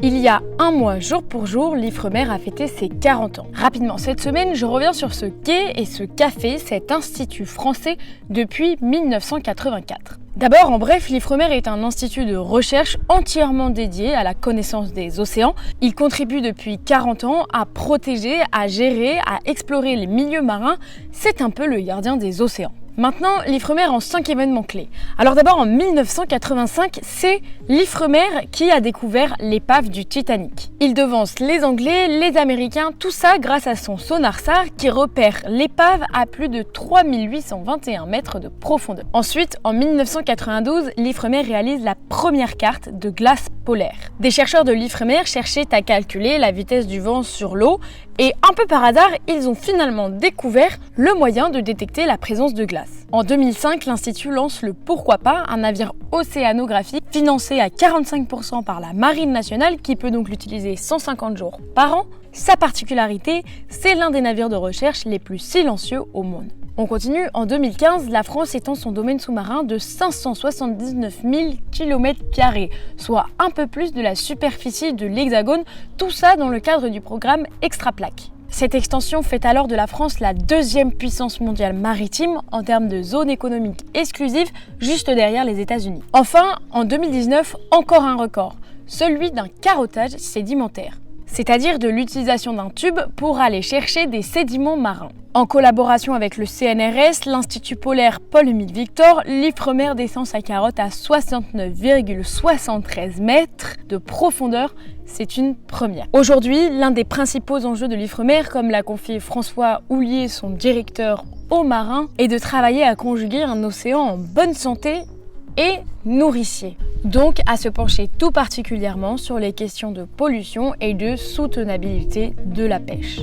Il y a un mois, jour pour jour, l'Ifremer a fêté ses 40 ans. Rapidement, cette semaine, je reviens sur ce qu'est et ce qu'a fait cet institut français depuis 1984. D'abord, en bref, l'Ifremer est un institut de recherche entièrement dédié à la connaissance des océans. Il contribue depuis 40 ans à protéger, à gérer, à explorer les milieux marins. C'est un peu le gardien des océans. Maintenant, l'Ifremer en 5 événements clés. Alors d'abord, en 1985, c'est l'Ifremer qui a découvert l'épave du Titanic. Il devance les Anglais, les Américains, tout ça grâce à son sonar SAR qui repère l'épave à plus de 3821 mètres de profondeur. Ensuite, en 1992, l'Ifremer réalise la première carte de glace polaire. Des chercheurs de l'Ifremer cherchaient à calculer la vitesse du vent sur l'eau et un peu par hasard, ils ont finalement découvert le moyen de détecter la présence de glace. En 2005, l'Institut lance le Pourquoi pas, un navire océanographique financé à 45% par la Marine nationale qui peut donc l'utiliser 150 jours par an. Sa particularité, c'est l'un des navires de recherche les plus silencieux au monde. On continue, en 2015, la France étend son domaine sous-marin de 579 000 km², soit un peu plus de la superficie de l'Hexagone, tout ça dans le cadre du programme Extraplaque. Cette extension fait alors de la France la deuxième puissance mondiale maritime en termes de zone économique exclusive, juste derrière les États-Unis. Enfin, en 2019, encore un record, celui d'un carottage sédimentaire, c'est-à-dire de l'utilisation d'un tube pour aller chercher des sédiments marins. En collaboration avec le CNRS, l'Institut polaire Paul-Émile Victor, l'Ifremer descend sa carotte à 69,73 mètres de profondeur. C'est une première. Aujourd'hui, l'un des principaux enjeux de l'Ifremer, comme l'a confié François Houlier, son directeur aux marins, est de travailler à conjuguer un océan en bonne santé et nourricier. Donc à se pencher tout particulièrement sur les questions de pollution et de soutenabilité de la pêche.